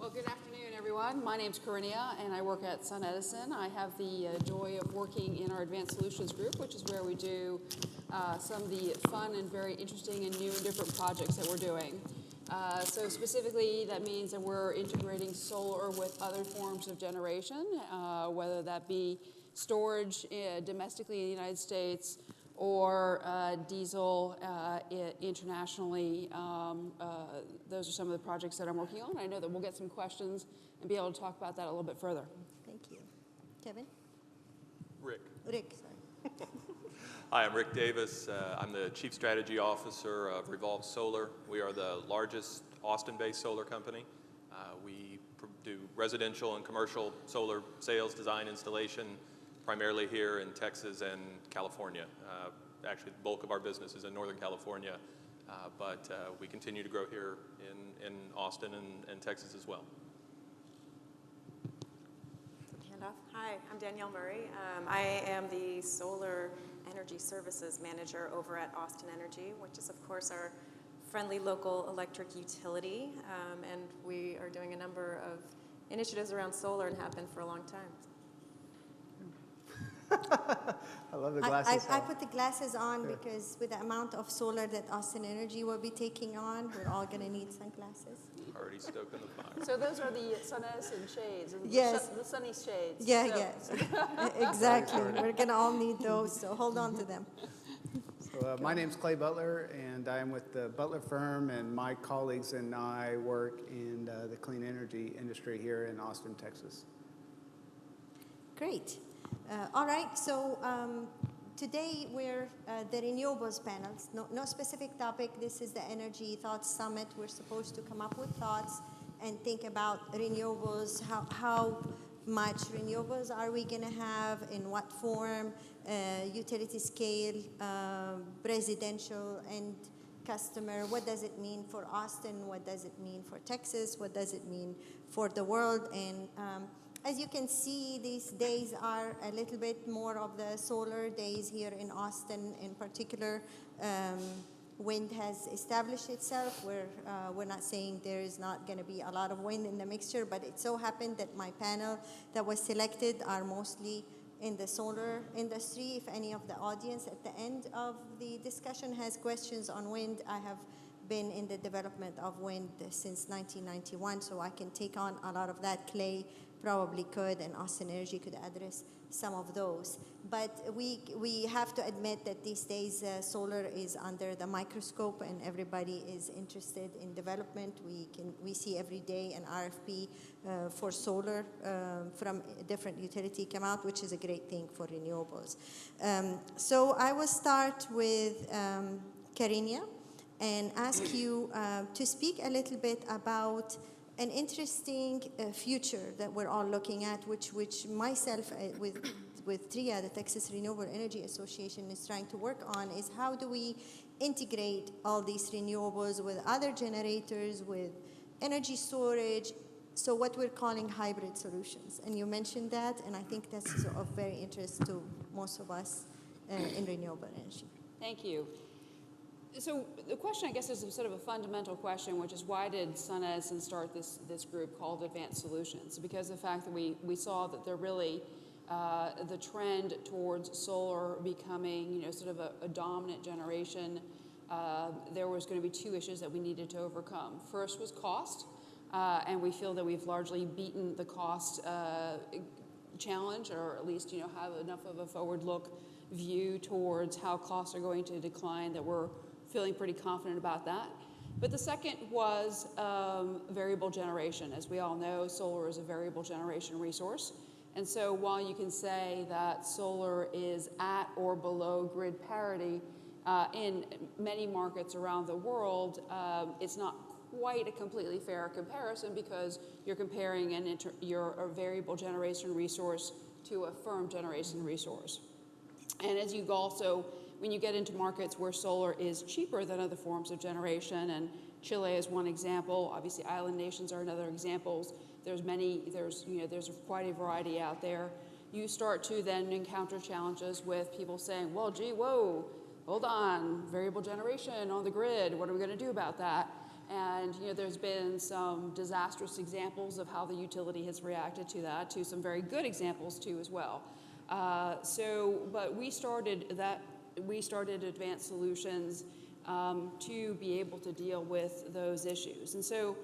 Well, good afternoon, everyone. My name's Kerinia, and I work at SunEdison. I have the joy of working in our Advanced Solutions group, which is where we do some of the fun and very interesting and new and different projects that we're doing. So specifically, that means that we're integrating solar with other forms of generation, whether that be storage domestically in the United States or diesel internationally. Those are some of the projects that I'm working on. I know that we'll get some questions and be able to talk about that a little bit further. Thank you. Kevin? Rick. Rick, sorry. Hi, I'm Rick Davis. I'm the Chief Strategy Officer of Revolve Solar. We are the largest Austin-based solar company. We do residential and commercial solar sales, design, installation, primarily here in Texas and California. Actually, the bulk of our business is in Northern California, but we continue to grow here in Austin and Texas as well. Handoff. Hi, I'm Danielle Murray. I am the Solar Energy Services Manager over at Austin Energy, which is, of course, our friendly local electric utility. And we are doing a number of initiatives around solar and have been for a long time. I love the glasses. I put the glasses on because with the amount of solar that Austin Energy will be taking on, we're all going to need sunglasses. Already stoking the fire. So those are the SunEdison shades, Yes. the sunny shades. Yeah, so, yes. Exactly. We're going to all need those, so hold on to them. So, my name's Clay Butler, and I'm with the Butler firm, and my colleagues and I work in the clean energy industry here in Austin, Texas. Great. All right, so today we're the Renewables panels. No specific topic. This is the Energy Thoughts Summit. We're supposed to come up with thoughts and think about renewables, how much renewables are we going to have, in what form, utility scale, residential and customer. What does it mean for Austin? What does it mean for Texas? What does it mean for the world? And as you can see, these days are a little bit more of the solar days here in Austin. In particular, wind has established itself. We're not saying there is not going to be a lot of wind in the mixture, but it so happened that my panel that was selected are mostly in the solar industry. If any of the audience at the end of the discussion has questions on wind, I have been in the development of wind since 1991, so I can take on a lot of that. Clay probably could, and Austin Energy could address some of those. But we have to admit that these days solar is under the microscope, and everybody is interested in development. We see every day an RFP for solar from a different utility come out, which is a great thing for renewables. So I will start with Kerinia and ask you to speak a little bit about an interesting future that we're all looking at, which myself with TRIA, the Texas Renewable Energy Association, is trying to work on, is how do we integrate all these renewables with other generators, with energy storage, so what we're calling hybrid solutions. And you mentioned that, and I think that's of very interest to most of us in renewable energy. Thank you. So the question, I guess, is sort of a fundamental question, which is why did SunEdison start this group called Advanced Solutions? Because of the fact that we saw that there really, the trend towards solar becoming, sort of a dominant generation, there was going to be two issues that we needed to overcome. First was cost, and we feel that we've largely beaten the cost challenge, or at least, have enough of a forward-look view towards how costs are going to decline that we're feeling pretty confident about that. But the second was variable generation. As we all know, solar is a variable generation resource. And so while you can say that solar is at or below grid parity, in many markets around the world, it's not quite a completely fair comparison because you're comparing a variable generation resource to a firm generation resource. And as you also, when you get into markets where solar is cheaper than other forms of generation, and Chile is one example, obviously island nations are another example, there's quite a variety out there. You start to then encounter challenges with people saying, well, gee, whoa, hold on, variable generation on the grid, what are we going to do about that? And there's been some disastrous examples of how the utility has reacted to that, to some very good examples too as well. But we started Advanced Solutions to be able to deal with those issues. And so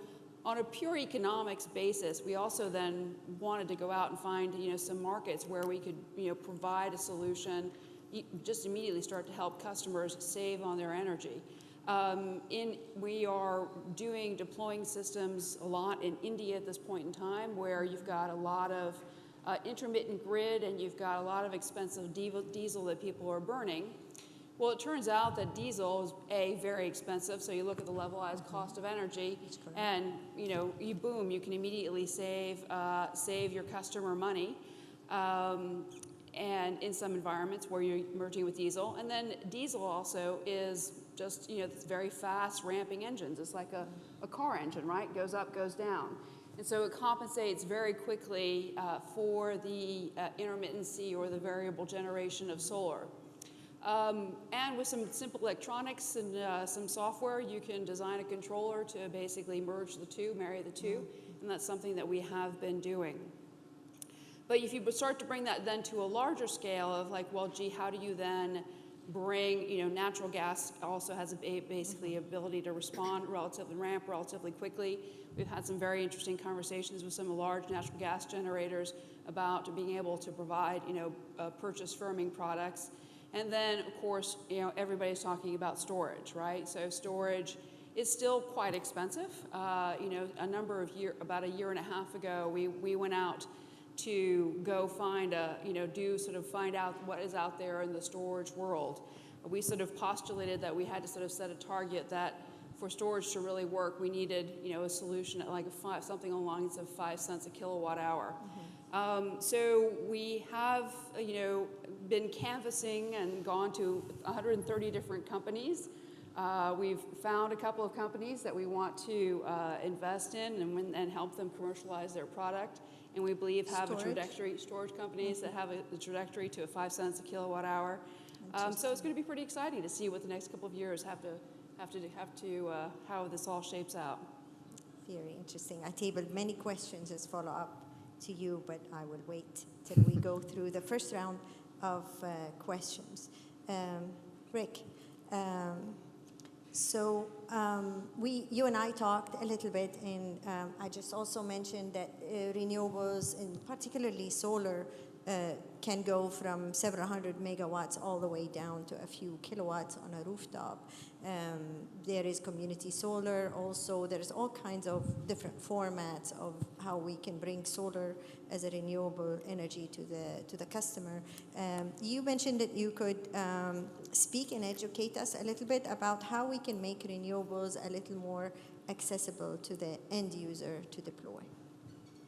on a pure economics basis, we also then wanted to go out and find some markets where we could provide a solution, just immediately start to help customers save on their energy. We are deploying systems a lot in India at this point in time, where you've got a lot of intermittent grid and you've got a lot of expensive diesel that people are burning. Well, it turns out that diesel is very expensive, so you look at the levelized cost of energy, and you can immediately save your customer money. And in some environments where you're merging with diesel. And then diesel also is just, it's very fast ramping engines. It's like a car engine, right? Goes up, goes down. And so it compensates very quickly for the intermittency or the variable generation of solar. And with some simple electronics and some software, you can design a controller to basically merge the two, marry the two. And that's something that we have been doing. But if you start to bring that then to a larger scale of like, well, gee, how do you then bring, natural gas also has basically ability to ramp relatively quickly. We've had some very interesting conversations with some large natural gas generators about being able to provide, purchase firming products. And then, of course, everybody's talking about storage, right? So storage is still quite expensive. About a year and a half ago, we went out to go find find out what is out there in the storage world. We sort of postulated that we had to sort of set a target that for storage to really work, we needed, a solution at like something along the lines of 5 cents a kilowatt hour. So we have, been canvassing and gone to 130 different companies. We've found a couple of companies that we want to invest in and help them commercialize their product. And we believe have storage companies that have a trajectory to 5 cents a kilowatt hour. So it's going to be pretty exciting to see what the next couple of years how this all shapes out. Very interesting. I tabled many questions as follow-up to you, but I will wait till we go through the first round of questions. Rick, you and I talked a little bit, and I just also mentioned that renewables, and particularly solar, can go from several hundred megawatts all the way down to a few kilowatts on a rooftop. There is community solar also. There's all kinds of different formats of how we can bring solar as a renewable energy to the customer. You mentioned that you could speak and educate us a little bit about how we can make renewables a little more accessible to the end user to deploy.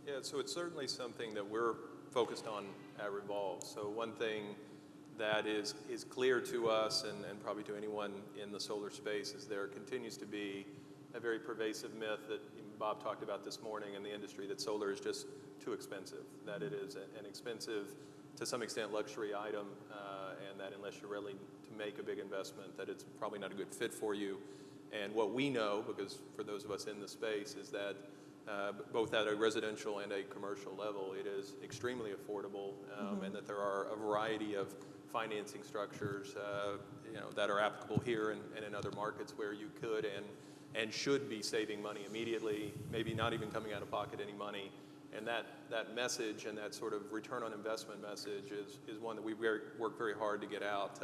Yeah, so it's certainly something that we're focused on at Revolve. So one thing that is clear to us and probably to anyone in the solar space is there continues to be a very pervasive myth that Bob talked about this morning in the industry, that solar is just too expensive, that it is an expensive, to some extent, luxury item, and that unless you're ready to make a big investment, that it's probably not a good fit for you. And what we know, because for those of us in the space, is that both at a residential and a commercial level, it is extremely affordable, and that there are a variety of financing structures that are applicable here and in other markets where you could and should be saving money immediately, maybe not even coming out of pocket any money. And that message and that sort of return on investment message is one that we work very hard to get out.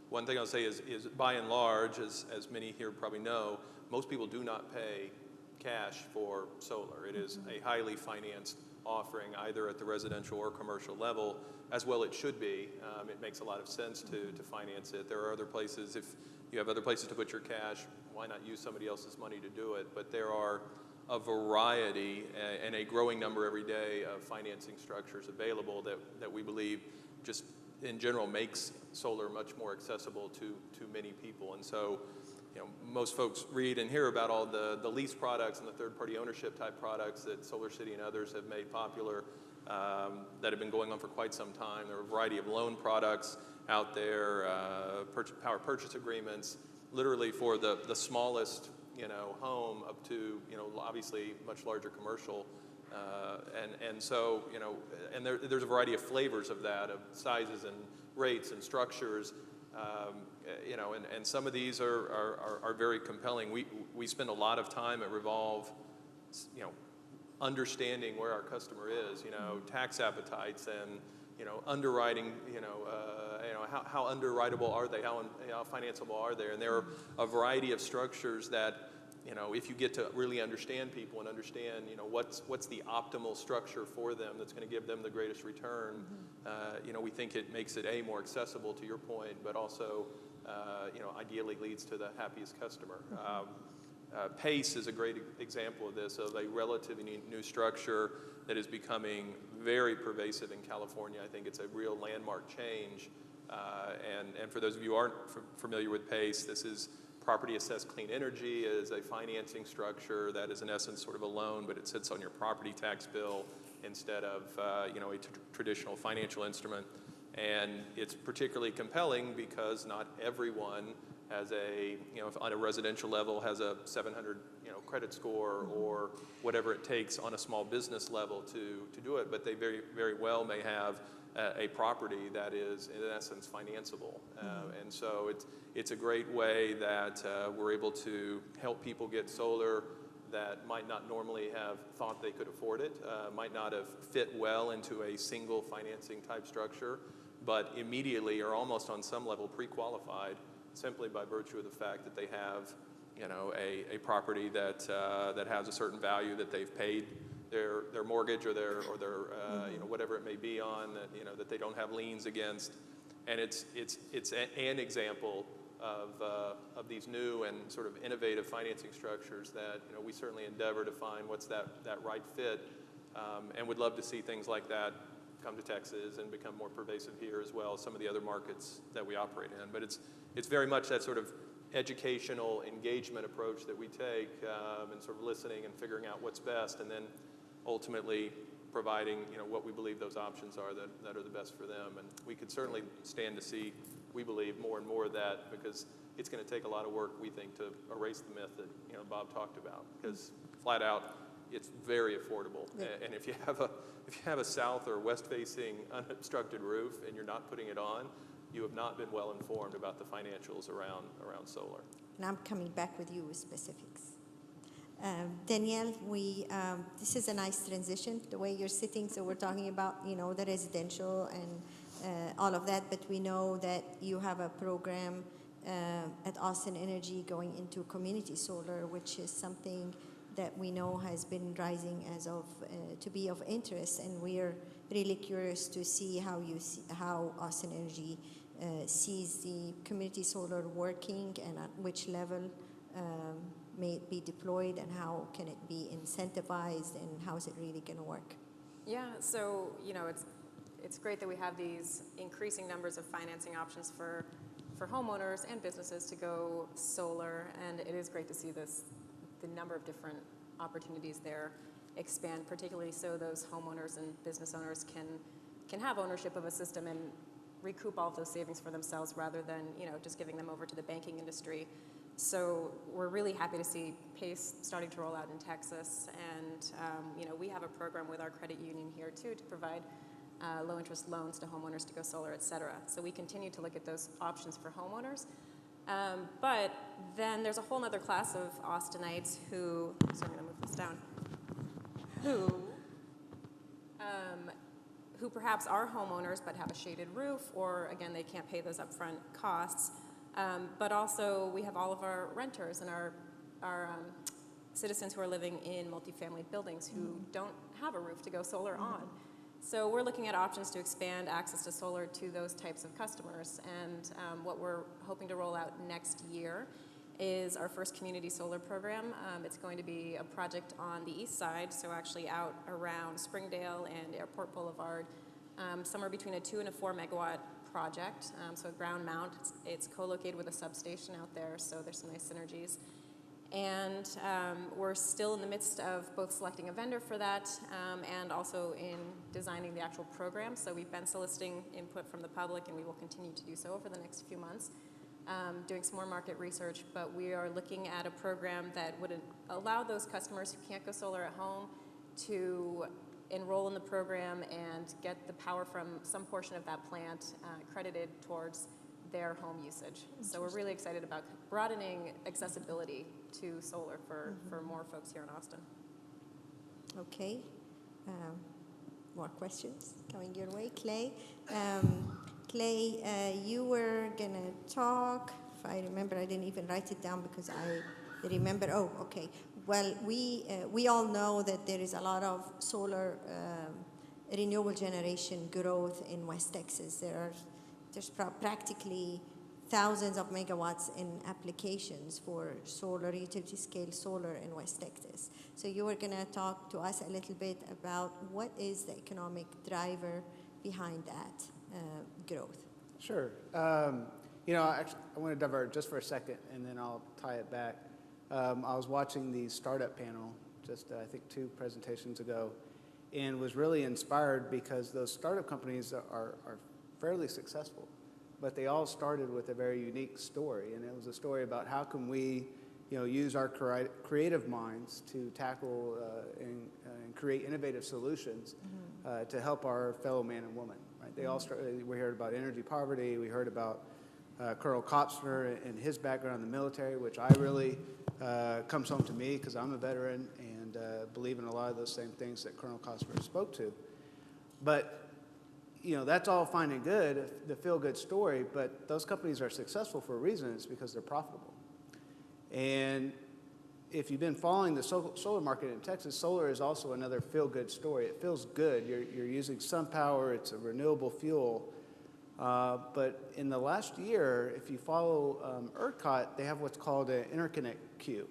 One thing I'll say is by and large, as many here probably know, most people do not pay cash for solar. It is a highly financed offering, either at the residential or commercial level, as well it should be. It makes a lot of sense to finance it. There are other places, if you have other places to put your cash, why not use somebody else's money to do it? But there are a variety and a growing number every day of financing structures available that we believe just in general makes solar much more accessible to many people. And so, most folks read and hear about all the lease products and the third-party ownership type products that SolarCity and others have made popular that have been going on for quite some time. There are a variety of loan products out there, power purchase agreements, literally for the smallest home up to, obviously much larger commercial. And so, and there's a variety of flavors of that, of sizes and rates and structures. And some of these are very compelling. We spend a lot of time at Revolve, understanding where our customer is, tax appetites and, underwriting, how underwritable are they, how financeable are they? And there are a variety of structures that, if you get to really understand people and understand, what's the optimal structure for them that's going to give them the greatest return, we think it makes it, more accessible to your point, but also, ideally leads to the happiest customer. PACE is a great example of this, of a relatively new structure that is becoming very pervasive in California. I think it's a real landmark change. And for those of you who aren't familiar with PACE, this is property assessed clean energy as a financing structure that is in essence sort of a loan, but it sits on your property tax bill instead of a traditional financial instrument. And it's particularly compelling because not everyone has if on a residential level has a 700 credit score or whatever it takes on a small business level to do it, but they very, very well may have a property that is in essence financeable. And so it's a great way that we're able to help people get solar that might not normally have thought they could afford it, might not have fit well into a single financing type structure, but immediately are almost on some level pre-qualified simply by virtue of the fact that they have, a property that has a certain value that they've paid their mortgage or their whatever it may be on, that that they don't have liens against, and it's an example of these new and sort of innovative financing structures that we certainly endeavor to find what's that right fit, and would love to see things like that come to Texas and become more pervasive here as well as some of the other markets that we operate in. But it's very much that sort of educational engagement approach that we take, and sort of listening and figuring out what's best, and then ultimately providing what we believe those options are that are the best for them. And we could certainly stand to see, we believe, more and more of that, because it's going to take a lot of work, we think, to erase the myth that Bob talked about, because flat out it's very affordable. Yeah. And if you have a south or west facing unobstructed roof and you're not putting it on, you have not been well informed about the financials around solar. And I'm coming back with you with specifics. Danielle, this is a nice transition, the way you're sitting. So we're talking about, the residential and all of that, but we know that you have a program at Austin Energy going into community solar, which is something that we know has been rising to be of interest, and we're really curious to see how Austin Energy sees the community solar working, and at which level may it be deployed, and how can it be incentivized, and how is it really going to work? Yeah, so it's great that we have these increasing numbers of financing options for homeowners and businesses to go solar, and it is great to see the number of different opportunities there expand, particularly so those homeowners and business owners can have ownership of a system and recoup all of those savings for themselves rather than just giving them over to the banking industry. So we're really happy to see PACE starting to roll out in Texas, and we have a program with our credit union here too to provide low interest loans to homeowners to go solar, et cetera. So we continue to look at those options for homeowners. But then there's a whole other class of Austinites who, so I'm going to move this down, who perhaps are homeowners but have a shaded roof, or again, they can't pay those upfront costs. But also we have all of our renters and our citizens who are living in multifamily buildings who don't have a roof to go solar on. So we're looking at options to expand access to solar to those types of customers. And what we're hoping to roll out next year is our first community solar program. It's going to be a project on the east side, so actually out around Springdale and Airport Boulevard, somewhere between a 2 and a 4 megawatt project. So a ground mount. It's co-located with a substation out there, so there's some nice synergies. And we're still in the midst of both selecting a vendor for that and also in designing the actual program. So we've been soliciting input from the public, and we will continue to do so over the next few months. doing some more market research, but we are looking at a program that would allow those customers who can't go solar at home to enroll in the program and get the power from some portion of that plant credited towards their home usage. So we're really excited about broadening accessibility to solar for more folks here in Austin. Okay. More questions coming your way. Clay, you were going to talk, if I remember, I didn't even write it down because I remember. Oh, okay. Well, we all know that there is a lot of solar renewable generation growth in West Texas. There's practically thousands of megawatts in applications for solar, utility scale solar in West Texas. So you were going to talk to us a little bit about what is the economic driver behind that growth. Sure. Actually, I want to divert just for a second, and then I'll tie it back. I was watching the startup panel just, I think, 2 presentations ago, and was really inspired because those startup companies are fairly successful, but they all started with a very unique story, and it was a story about how can we, use our creative minds to tackle and create innovative solutions to help our fellow man and woman. Right? They all started. We heard about energy poverty. We heard about Colonel Kopsner and his background in the military, which I really comes home to me because I'm a veteran and believe in a lot of those same things that Colonel Kopsner spoke to. But that's all fine and good, the feel-good story, but those companies are successful for a reason. It's because they're profitable. And if you've been following the solar market in Texas, solar is also another feel-good story. It feels good. You're using sun power. It's a renewable fuel. But in the last year, if you follow ERCOT, they have what's called an interconnect queue.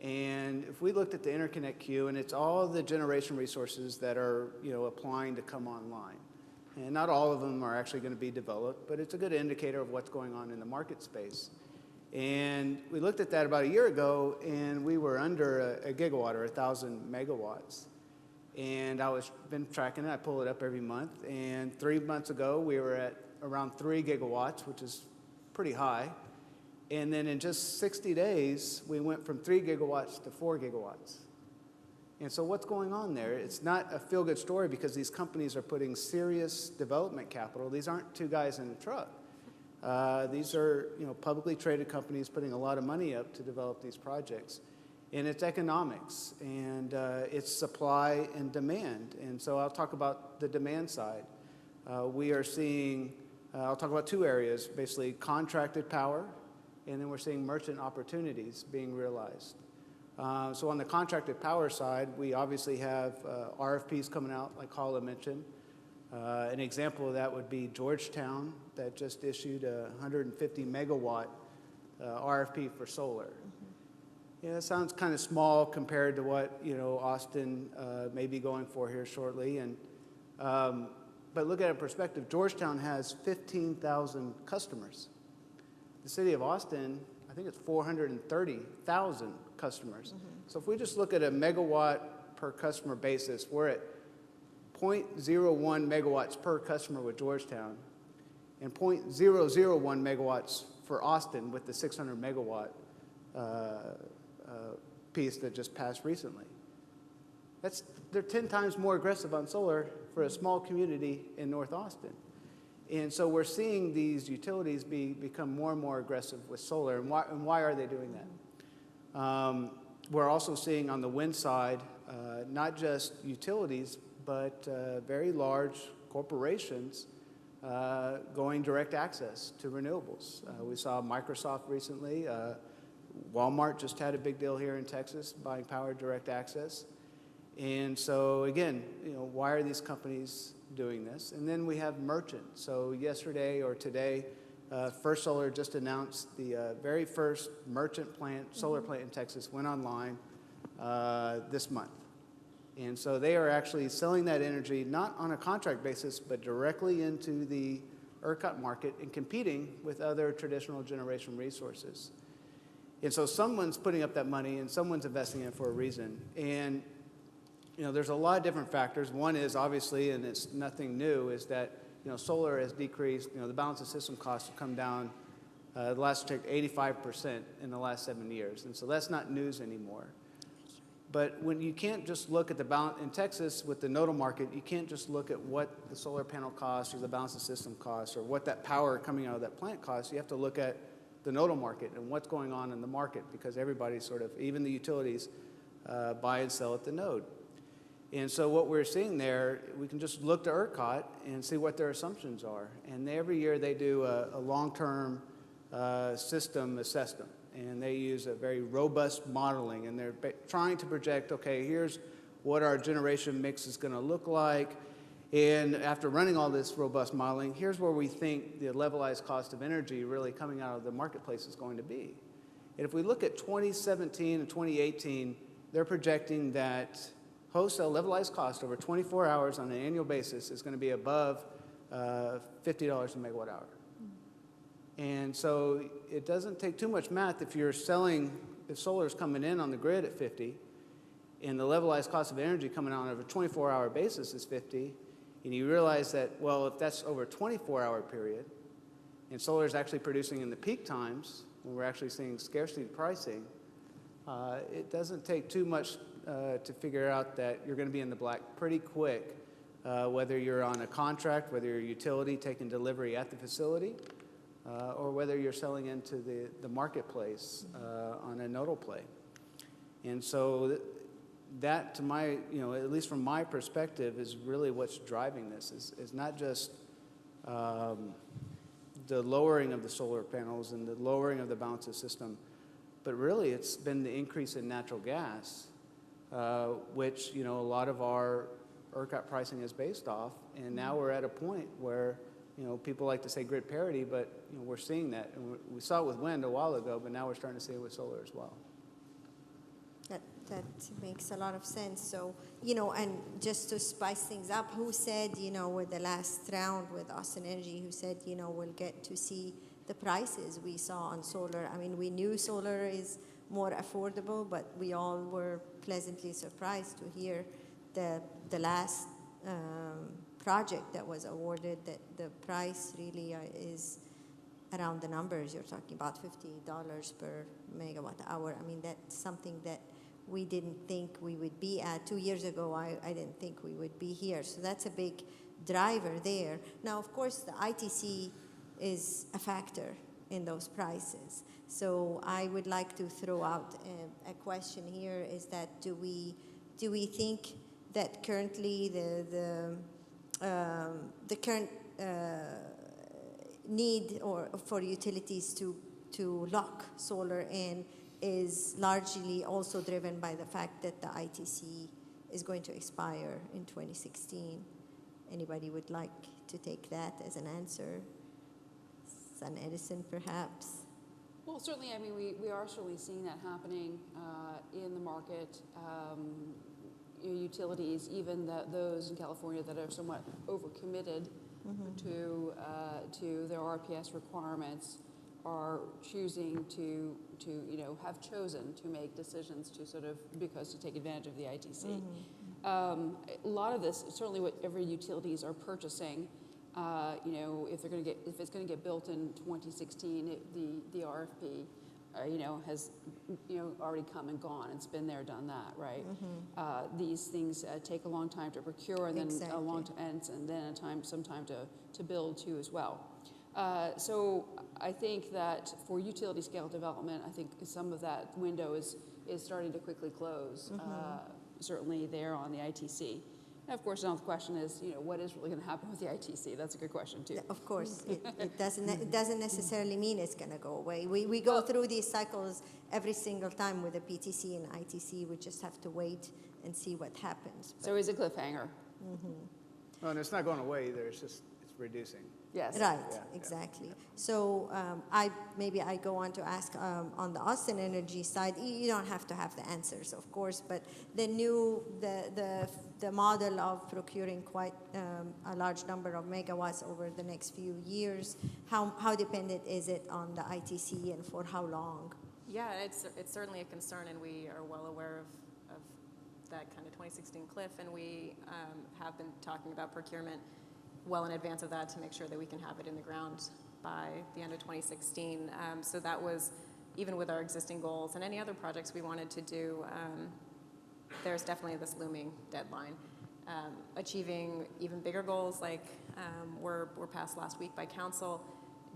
And if we looked at the interconnect queue, and it's all the generation resources that are applying to come online. And not all of them are actually going to be developed, but it's a good indicator of what's going on in the market space. And we looked at that about a year ago, and we were under a gigawatt or 1,000 megawatts. And I was been tracking it. I pull it up every month. And 3 months ago, we were at around 3 gigawatts, which is pretty high. And then in just 60 days, we went from 3 gigawatts to 4 gigawatts. And so what's going on there? It's not a feel-good story because these companies are putting serious development capital. These aren't 2 guys in a truck. These are publicly traded companies putting a lot of money up to develop these projects. And it's economics, and it's supply and demand. And so I'll talk about the demand side. We are seeing, I'll talk about 2 areas, basically contracted power, and then we're seeing merchant opportunities being realized. So on the contracted power side, we obviously have RFPs coming out, like Hala mentioned. An example of that would be Georgetown, that just issued a 150 megawatt RFP for solar. Yeah, that sounds kind of small compared to what Austin may be going for here shortly. And but look at it in perspective. Georgetown has 15,000 customers. The city of Austin, I think it's 430,000 customers. So if we just look at a megawatt per customer basis, we're at 0.01 megawatts per customer with Georgetown, and 0.001 megawatts for Austin with the 600 megawatt piece that just passed recently. They're 10 times more aggressive on solar for a small community in North Austin. And so we're seeing these utilities become more and more aggressive with solar. And why are they doing that? We're also seeing on the wind side, not just utilities, but very large corporations going direct access to renewables. We saw Microsoft recently. Walmart just had a big deal here in Texas buying power direct access. And so again, why are these companies doing this? And then we have merchant. So yesterday or today, First Solar just announced the very first merchant plant, solar plant in Texas, went online this month. And so they are actually selling that energy not on a contract basis, but directly into the ERCOT market and competing with other traditional generation resources. And so someone's putting up that money and someone's investing in it for a reason. And there's a lot of different factors. One is obviously, and it's nothing new, is that solar has decreased. The balance of system costs have come down The last check, 85% in the last 7 years. And so that's not news anymore. But when you can't just look at the balance, in Texas with the nodal market, you can't just look at what the solar panel costs or the balance of system costs or what that power coming out of that plant costs. You have to look at the nodal market and what's going on in the market, because everybody sort of, even the utilities, buy and sell at the node. And so what we're seeing there, we can just look to ERCOT and see what their assumptions are. And every year they do a long-term system assessment. And they use a very robust modeling. And they're trying to project, okay, here's what our generation mix is going to look like. And after running all this robust modeling, here's where we think the levelized cost of energy really coming out of the marketplace is going to be. And if we look at 2017 and 2018, they're projecting that wholesale levelized cost over 24 hours on an annual basis is going to be above $50 a megawatt hour. And so it doesn't take too much math if you're selling, if solar is coming in on the grid at 50, and the levelized cost of energy coming out over a 24-hour basis is 50, and you realize that, well, if that's over a 24-hour period, and solar is actually producing in the peak times, when we're actually seeing scarcity pricing, it doesn't take too much to figure out that you're going to be in the black pretty quick, whether you're on a contract, whether you're a utility taking delivery at the facility, or whether you're selling into the marketplace on a nodal play. And so that, to my, at least from my perspective, is really what's driving this, is not just the lowering of the solar panels and the lowering of the balance of system, but really it's been the increase in natural gas, which, a lot of our ERCOT pricing is based off. And now we're at a point where, people like to say grid parity, but, we're seeing that. And we saw it with wind a while ago, but now we're starting to see it with solar as well. That makes a lot of sense. So, and just to spice things up, who said, with the last round with Austin Energy, who said, we'll get to see the prices we saw on solar? I mean, we knew solar is more affordable, but we all were pleasantly surprised to hear the last project that was awarded, that the price really is around the numbers. You're talking about $50 per megawatt hour. I mean, that's something that we didn't think we would be at. 2 years ago, I didn't think we would be here. So that's a big driver there. Now, of course, the ITC is a factor in those prices. So I would like to throw out a question here, is that do we think that currently the current need for utilities to lock solar in is largely also driven by the fact that the ITC is going to expire in 2016. Anybody would like to take that as an answer? SunEdison, perhaps? Well, certainly, I mean, we are certainly seeing that happening in the market. Utilities, even those in California that are somewhat overcommitted to their RPS requirements, are choosing to have chosen to make decisions to because to take advantage of the ITC. A lot of this, certainly whatever utilities are purchasing, if it's going to get built in 2016, the RFP, has already come and gone. It's been there, done that, right? These things take a long time to procure, and then some time to build too as well. So I think that for utility scale development, I think some of that window is starting to quickly close. Certainly there on the ITC. And of course, now the question is, what is really going to happen with the ITC? That's a good question too. Of course, it doesn't necessarily mean it's going to go away. We go through these cycles every single time with the PTC and ITC. We just have to wait and see what happens. So it's a cliffhanger. Well, and it's not going away either. It's reducing. Yes. Right, Yeah, exactly. Yeah. So I go on to ask on the Austin Energy side. You don't have to have the answers, of course, but the model of procuring quite a large number of megawatts over the next few years. How dependent is it on the ITC, and for how long? Yeah, it's certainly a concern, and we are well aware of that kind of 2016 cliff, and we have been talking about procurement well in advance of that to make sure that we can have it in the ground by the end of 2016. So that was, even with our existing goals and any other projects we wanted to do, there's definitely this looming deadline. Achieving even bigger goals like were passed last week by council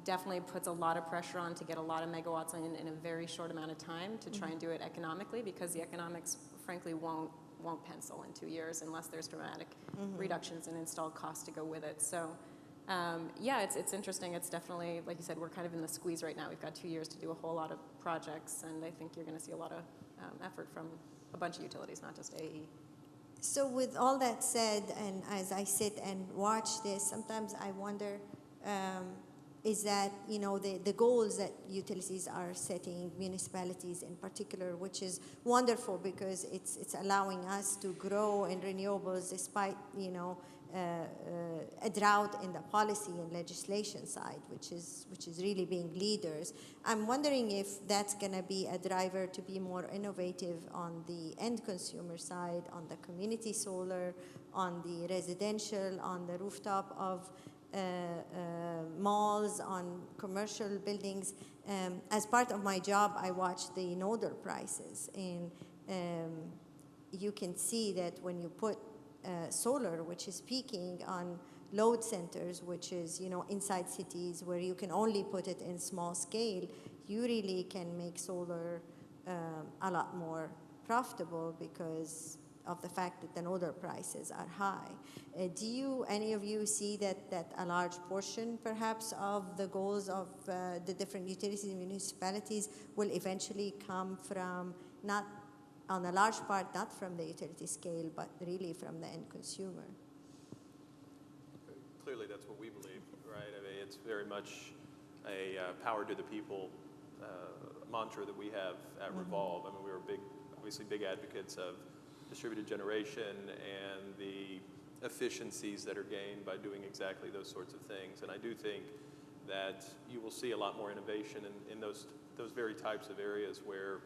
definitely puts a lot of pressure on to get a lot of megawatts in a very short amount of time to try and do it economically, because the economics frankly won't pencil in 2 years unless there's dramatic reductions in installed costs to go with it. So yeah, it's interesting. It's definitely, like you said, we're kind of in the squeeze right now. We've got 2 years to do a whole lot of projects, and I think you're going to see a lot of effort from a bunch of utilities, not just AE. So with all that said, and as I sit and watch this, sometimes I wonder, is that, you know, the goals that utilities are setting, municipalities in particular, which is wonderful because it's allowing us to grow in renewables despite, you know, a drought in the policy and legislation side, which is really being leaders. I'm wondering if that's going to be a driver to be more innovative on the end consumer side, on the community solar, on the residential, on the rooftop of malls, on commercial buildings. As part of my job, I watch the nodal prices, and you can see that when you put solar, which is peaking on load centers, which is, you know, inside cities where you can only put it in small scale, you really can make solar a lot more profitable because of the fact that the nodal prices are high. Do any of you see that a large portion, perhaps, of the goals of the different utilities and municipalities will eventually come from, not on a large part, not from the utility scale, but really from the end consumer? Clearly, that's what we believe, right? I mean, it's very much a power to the people mantra that we have at Revolve. I mean, we were obviously big advocates of distributed generation and the efficiencies that are gained by doing exactly those sorts of things. And I do think that you will see a lot more innovation in those very types of areas where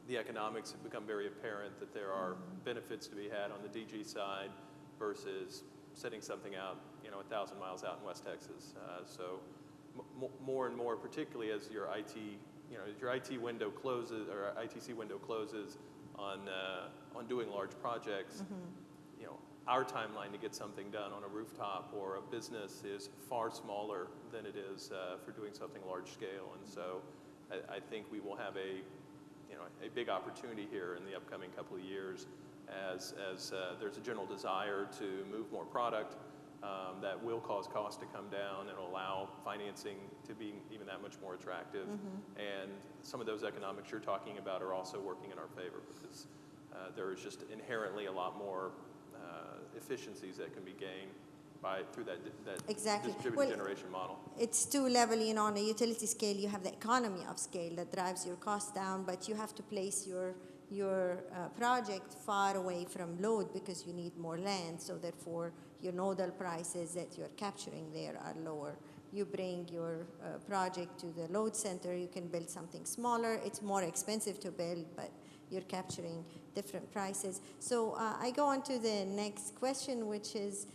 the economics have become very apparent, that there are benefits to be had on the DG side versus setting something out, you know, 1,000 miles out in West Texas. So more and more, particularly as your IT, you know, as your IT window closes, or ITC window closes on doing large projects, you know, our timeline to get something done on a rooftop or a business is far smaller than it is for doing something large scale. And so I think we will have a big opportunity here in the upcoming couple of years as there's a general desire to move more product that will cause costs to come down and allow financing to be even that much more attractive. And some of those economics you're talking about are also working in our favor because there is just inherently a lot more efficiencies that can be gained through that distributed generation model. It's two-level, you know, on a utility scale, you have the economy of scale that drives your costs down, but you have to place your project far away from load because you need more land, so therefore your nodal prices that you're capturing there are lower. You bring your project to the load center, you can build something smaller. It's more expensive to build, but you're capturing different prices. So I go on to the next question, which is,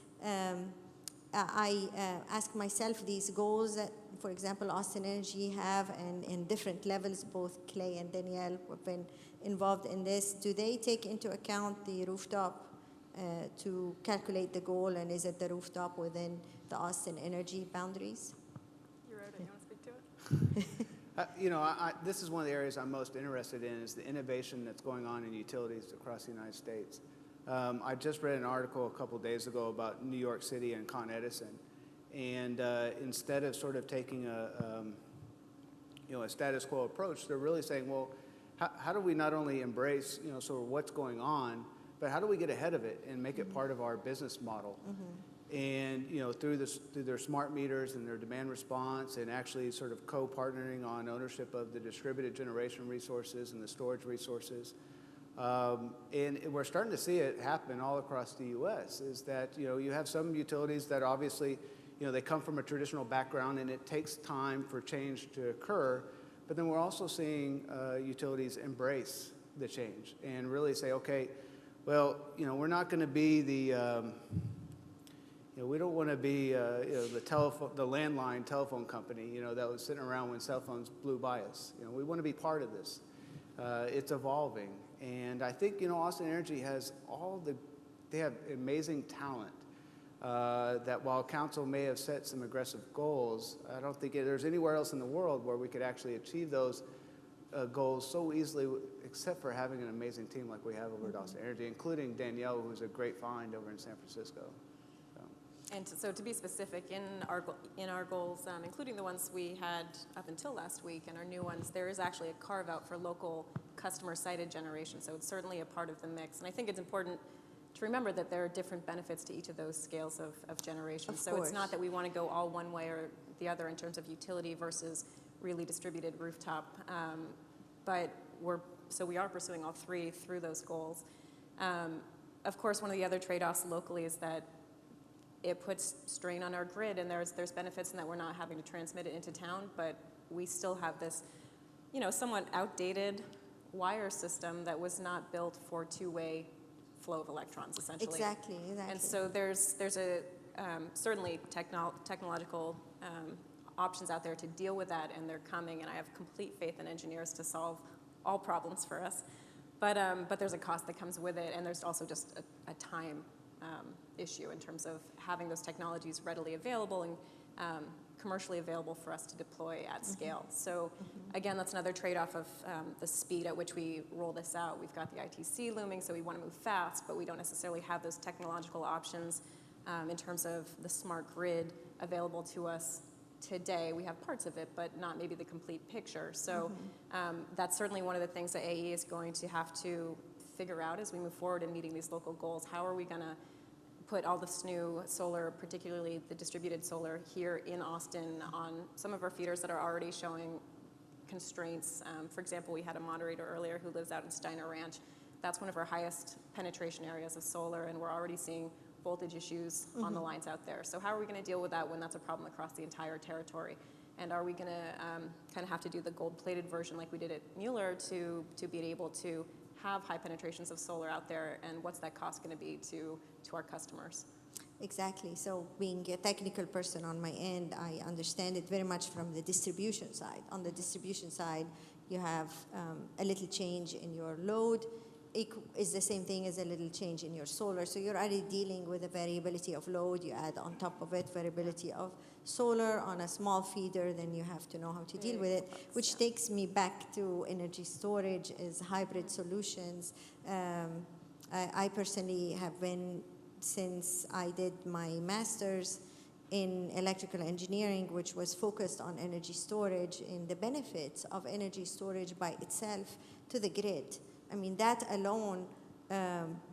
I ask myself these goals that, for example, Austin Energy have, and in different levels, both Clay and Danielle have been involved in this. Do they take into account the rooftop to calculate the goal, and is it the rooftop within the Austin Energy boundaries? You wrote it. You want to speak to it? You know, this is one of the areas I'm most interested in, is the innovation that's going on in utilities across the United States. I just read an article a couple days ago about New York City and Con Edison, and instead of sort of taking a status quo approach, they're really saying, well, how do we not only embrace, you know, sort of what's going on, but how do we get ahead of it and make it part of our business model? And, you know, through their smart meters and their demand response, and actually sort of co-partnering on ownership of the distributed generation resources and the storage resources. And we're starting to see it happen all across the U.S. is that, you know, you have some utilities that obviously, you know, they come from a traditional background and it takes time for change to occur. But then we're also seeing utilities embrace the change and really say, okay, well, you know, we're not going to be the, We don't want to be the landline telephone company that was sitting around when cell phones blew by us. We want to be part of this. It's evolving, and I think Austin Energy has they have amazing talent. That while council may have set some aggressive goals, I don't think there's anywhere else in the world where we could actually achieve those goals so easily, except for having an amazing team like we have over at Austin Energy, including Danielle, who's a great find over in San Francisco. And so to be specific, in our goals, including the ones we had up until last week and our new ones, there is actually a carve-out for local customer-sited generation, so it's certainly a part of the mix. And I think it's important to remember that there are different benefits to each of those scales of generation. Of so course. It's not that we want to go all one way or the other in terms of utility versus really distributed rooftop, but we are pursuing all three through those goals. Of course, one of the other trade-offs locally is that it puts strain on our grid, and there's benefits in that we're not having to transmit it into town, but we still have this, somewhat outdated wire system that was not built for two-way flow of electrons, essentially. Exactly. And so there's a certainly technological options out there to deal with that, and they're coming, and I have complete faith in engineers to solve all problems for us. But there's a cost that comes with it, and there's also just a time issue in terms of having those technologies readily available and commercially available for us to deploy at scale. So again, that's another trade-off of the speed at which we roll this out. We've got the ITC looming, so we want to move fast, but we don't necessarily have those technological options in terms of the smart grid available to us today. We have parts of it, but not maybe the complete picture. So that's certainly one of the things that AE is going to have to figure out as we move forward in meeting these local goals. How are we going to put all this new solar, particularly the distributed solar, here in Austin on some of our feeders that are already showing constraints? For example, we had a moderator earlier who lives out in Steiner Ranch. That's one of our highest penetration areas of solar, and we're already seeing voltage issues on the lines out there. So how are we going to deal with that when that's a problem across the entire territory? And are we going to kind of have to do the gold-plated version like we did at Mueller to be able to have high penetrations of solar out there, and what's that cost going to be to our customers? Exactly. So being a technical person on my end, I understand it very much from the distribution side. On the distribution side, you have a little change in your load. It is the same thing as a little change in your solar. So you're already dealing with the variability of load. You add on top of it variability of solar on a small feeder, then you have to know how to deal with it, which takes me back to energy storage as hybrid solutions. I personally have been, since I did my master's in electrical engineering, which was focused on energy storage and the benefits of energy storage by itself to the grid. I mean, that alone,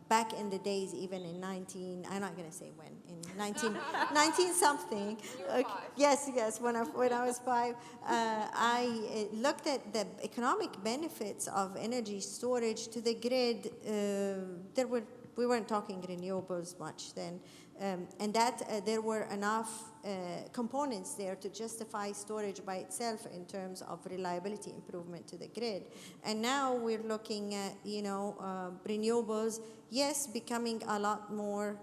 back in the days, even in I'm not going to say when, in 19 something. Yes, when I was 5, I looked at the economic benefits of energy storage to the grid. We weren't talking renewables much then, and that there were enough components there to justify storage by itself in terms of reliability improvement to the grid. And now we're looking at, renewables, yes, becoming a lot more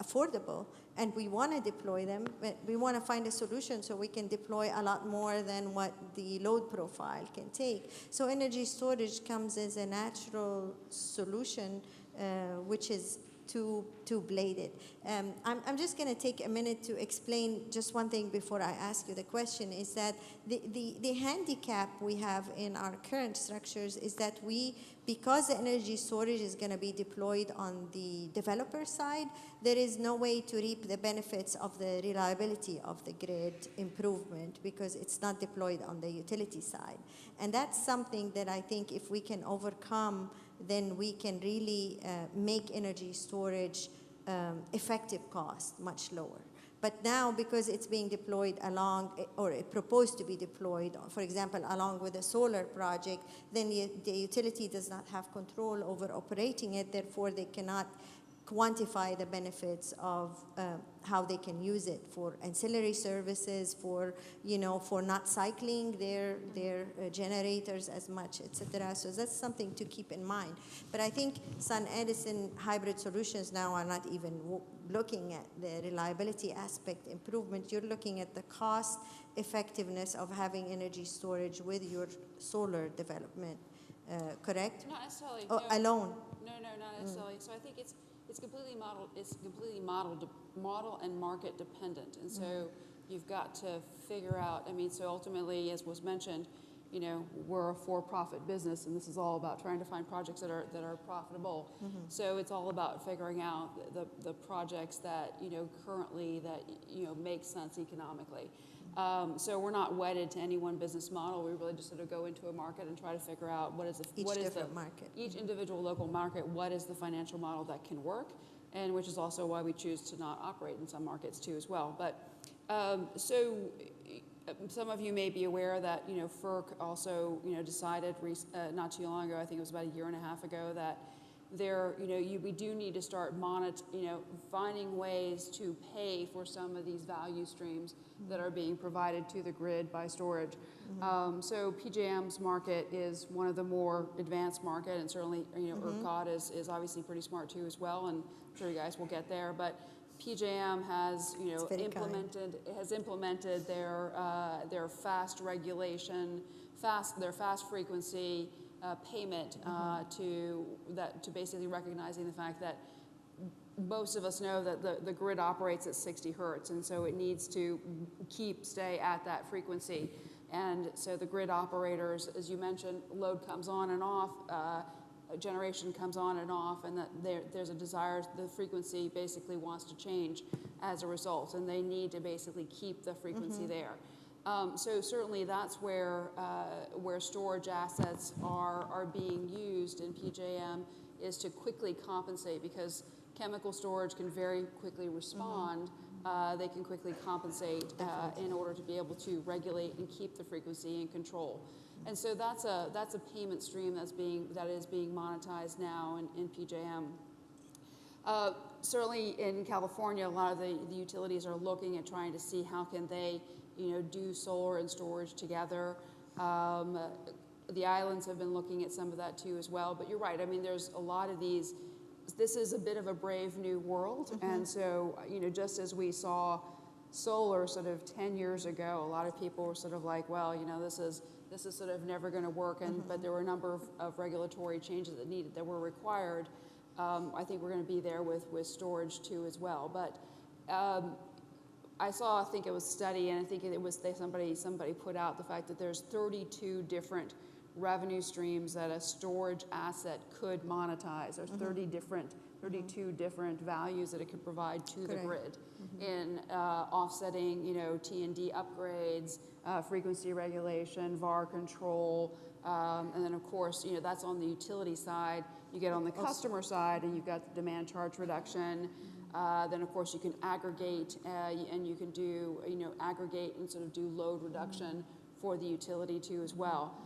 affordable, and we want to deploy them, but we want to find a solution so we can deploy a lot more than what the load profile can take. So energy storage comes as a natural solution, which is two-bladed. I'm just going to take a minute to explain just one thing before I ask you the question, is that the handicap we have in our current structures is that because the energy storage is going to be deployed on the developer side, there is no way to reap the benefits of the reliability of the grid improvement because it's not deployed on the utility side. And that's something that I think if we can overcome, then we can really make energy storage effective cost much lower. But now, because it's being deployed along, or proposed to be deployed, for example, along with a solar project, then the utility does not have control over operating it, therefore they cannot quantify the benefits of how they can use it for ancillary services, for for not cycling their generators as much, etc. So that's something to keep in mind. But I think SunEdison hybrid solutions now are not even looking at the reliability aspect improvement. You're looking at the cost effectiveness of having energy storage with your solar development. Correct? Not necessarily. Oh, no. alone. No, not necessarily. So I think it's completely modeled. It's completely model and market dependent. And so you've got to figure out. I mean, so ultimately, as was mentioned, we're a for-profit business, and this is all about trying to find projects that are profitable. So it's all about figuring out the projects that currently that make sense economically. So we're not wedded to any one business model. We really just sort of go into a market and try to figure out each individual local market, what is the financial model that can work, and which is also why we choose to not operate in some markets too as well. But so some of you may be aware that FERC also decided not too long ago, I think it was about a year and a half ago, that we do need to start finding ways to pay for some of these value streams that are being provided to the grid by storage. So PJM's market is one of the more advanced market, and certainly ERCOT is obviously pretty smart too as well, and I'm sure you guys will get there. But PJM has implemented their fast regulation, their fast frequency payment to basically recognizing the fact that most of us know that the grid operates at 60 hertz, and so it needs to stay at that frequency. And so the grid operators, as you mentioned, load comes on and off, generation comes on and off, and that there's a desire, the frequency basically wants to change as a result, and they need to basically keep the frequency there. So certainly that's where storage assets are being used in PJM, is to quickly compensate, because chemical storage can very quickly respond. They can quickly compensate in order to be able to regulate and keep the frequency in control. And so that's a payment stream that is being monetized now in PJM. Certainly in California, a lot of the utilities are looking at trying to see how can they do solar and storage together. The islands have been looking at some of that too as well. But you're right. I mean, there's a lot of these. This is a bit of a brave new world, and so just as we saw solar sort of 10 years ago, a lot of people were sort of like, well, this is sort of never going to work, but there were a number of regulatory changes that were required. I think we're going to be there with storage too as well. But I think it was a study, and I think it was somebody put out the fact that there's 32 different revenue streams that a storage asset could monetize. There's 32 different values that it could provide to the grid in offsetting, T&D upgrades, frequency regulation, VAR control, and then of course, that's on the utility side. You get on the customer side, and you've got the demand charge reduction. Then of course you can aggregate, and you can do, aggregate and sort of do load reduction for the utility too as well.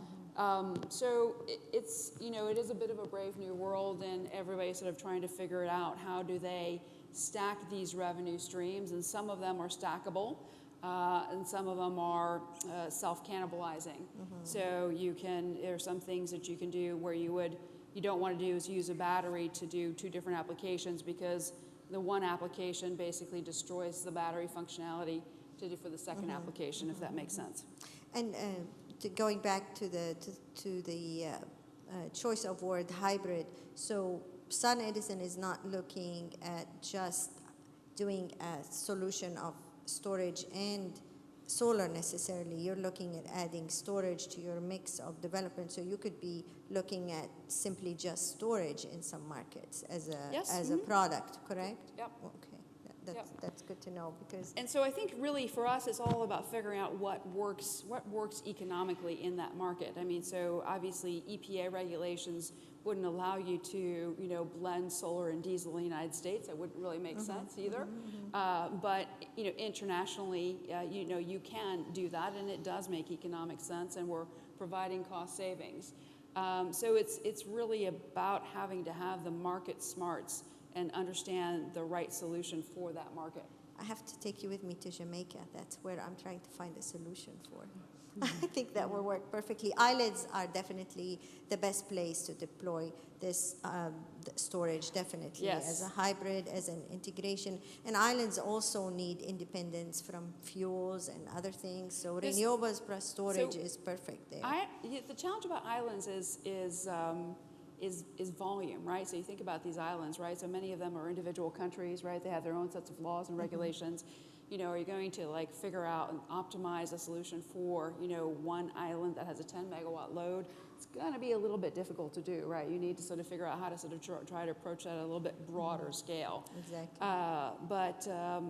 So it is a bit of a brave new world, and everybody's sort of trying to figure it out. How do they stack these revenue streams? And some of them are stackable, and some of them are self-cannibalizing. So there are some things that you can do where you don't want to do is use a battery to do two different applications, because the one application basically destroys the battery functionality for the second application, if that makes sense. And going back to the choice of word hybrid, so SunEdison is not looking at just doing a solution of storage and solar necessarily. You're looking at adding storage to your mix of development, so you could be looking at simply just storage in some markets as a product, correct? Yep. Okay. That's good to know, because. And so I think really for us, it's all about figuring out what works economically in that market. I mean, so obviously EPA regulations wouldn't allow you to, blend solar and diesel in the United States. That wouldn't really make sense either. But internationally, you can do that, and it does make economic sense, and we're providing cost savings. So it's really about having to have the market smarts and understand the right solution for that market. I have to take you with me to Jamaica. That's where I'm trying to find a solution for. I think that will work perfectly. Islands are definitely the best place to deploy this storage, definitely, Yes. as a hybrid, as an integration. And islands also need independence from fuels and other things. So There's- renewables plus storage so is perfect there. The challenge about islands is volume, right? So you think about these islands, right? So many of them are individual countries, right? They have their own sets of laws and regulations. You know, are you going to like figure out and optimize a solution for, you know, one island that has a 10 megawatt load? It's going to be a little bit difficult to do, right? You need to sort of figure out how to sort of try to approach that at a little bit broader scale. Exactly.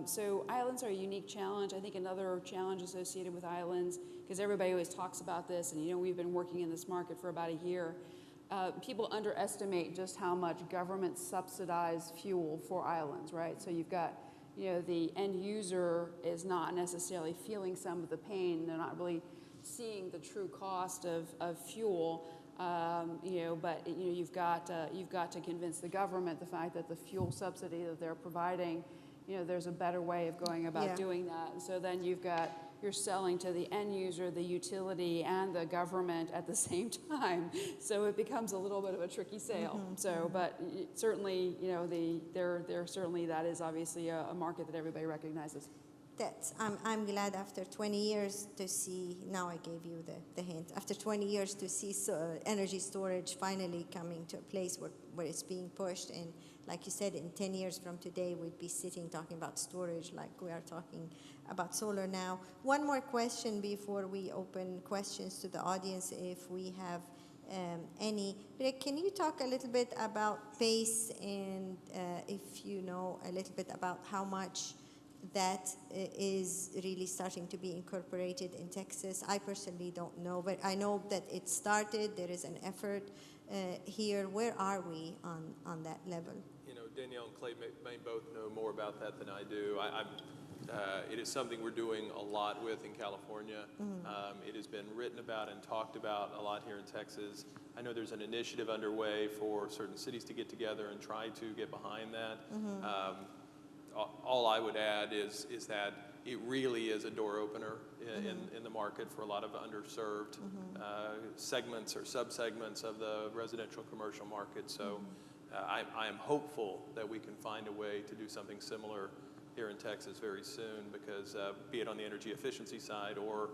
So islands are a unique challenge. I think another challenge associated with islands, because everybody always talks about this, and you know we've been working in this market for about a year. People underestimate just how much government subsidized fuel for islands, right? So you've got, you know, the end user is not necessarily feeling some of the pain. They're not really seeing the true cost of fuel, you know, but you know, you've got to convince the government the fact that the fuel subsidy that they're providing, you know, there's a better way of going about doing that. And so then you're selling to the end user, the utility, and the government at the same time. So it becomes a little bit of a tricky sale. So, but certainly, you know, there certainly that is obviously a market that everybody recognizes. I'm glad after 20 years to see, now I gave you the hint, after 20 years to see energy storage finally coming to a place where it's being pushed. And like you said, in 10 years from today, we'd be sitting talking about storage like we are talking about solar now. One more question before we open questions to the audience, if we have any. Rick, can you talk a little bit about PACE and if you know a little bit about how much that is really starting to be incorporated in Texas? I personally don't know, but I know that it started. There is an effort here. Where are we on that level? You know, Danielle and Clay may both know more about that than I do. It is something we're doing a lot with in California. It has been written about and talked about a lot here in Texas. I know there's an initiative underway for certain cities to get together and try to get behind that. All I would add is that it really is a door opener in the market for a lot of underserved segments or subsegments of the residential commercial market. So I am hopeful that we can find a way to do something similar here in Texas very soon, because be it on the energy efficiency side or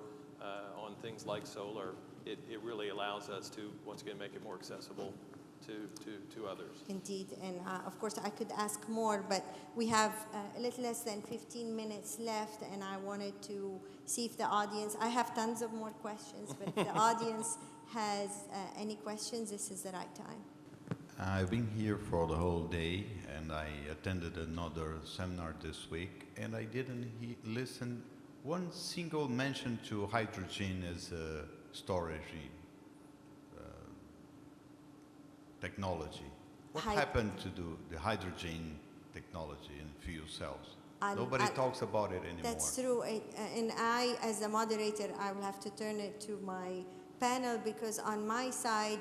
on things like solar, it really allows us to, once again, make it more accessible to others. Indeed, and of course I could ask more, but we have a little less than 15 minutes left, and I wanted to see if the audience, I have tons of more questions, but if the audience has any questions, this is the right time. I've been here for the whole day, and I attended another seminar this week, and I didn't listen one single mention to hydrogen as a storage technology. What happened to the hydrogen technology in fuel cells? Nobody talks about it anymore. That's true, and I, as a moderator, I will have to turn it to my panel, because on my side,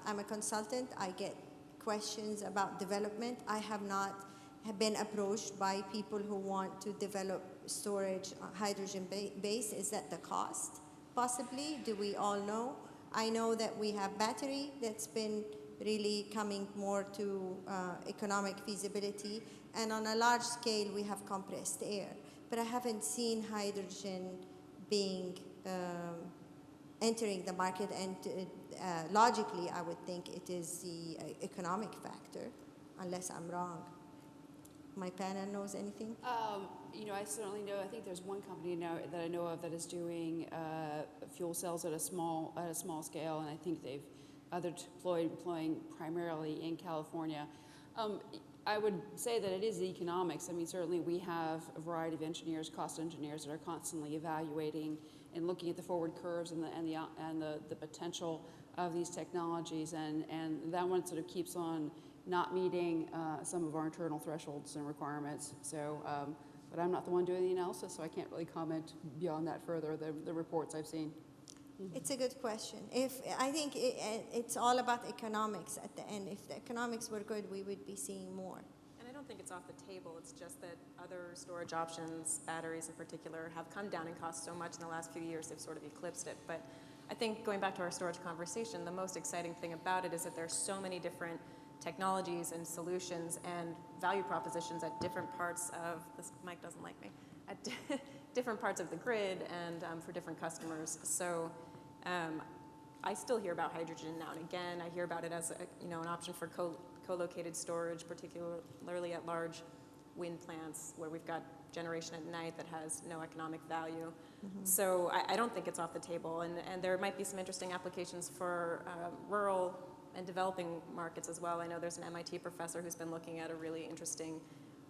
I'm a consultant. I get questions about development. I have not been approached by people who want to develop storage hydrogen base. Is that the cost? Possibly. Do we all know? I know that we have battery that's been really coming more to economic feasibility, and on a large scale we have compressed air, but I haven't seen hydrogen being entering the market, and logically I would think it is the economic factor, unless I'm wrong. My panel knows anything? You know, I certainly know. I think there's one company now that I know of that is doing fuel cells at a small scale, and I think they're deploying primarily in California. I would say that it is the economics. I mean, certainly we have a variety of engineers, cost engineers, that are constantly evaluating and looking at the forward curves and the potential of these technologies, and that one sort of keeps on not meeting some of our internal thresholds and requirements. So, but I'm not the one doing the analysis, so I can't really comment beyond that further, the reports I've seen. It's a good question. I think it's all about economics at the end. If the economics were good, we would be seeing more. And I don't think it's off the table. It's just that other storage options, batteries in particular, have come down in cost so much in the last few years, they've sort of eclipsed it. But I think going back to our storage conversation, the most exciting thing about it is that there's so many different technologies and solutions and value propositions at different parts of, this mic doesn't like me, at different parts of the grid and for different customers. So I still hear about hydrogen now and again. I hear about it as an option for co-located storage, particularly at large wind plants where we've got generation at night that has no economic value. So I don't think it's off the table, and there might be some interesting applications for rural and developing markets as well. I know there's an MIT professor who's been looking at a really interesting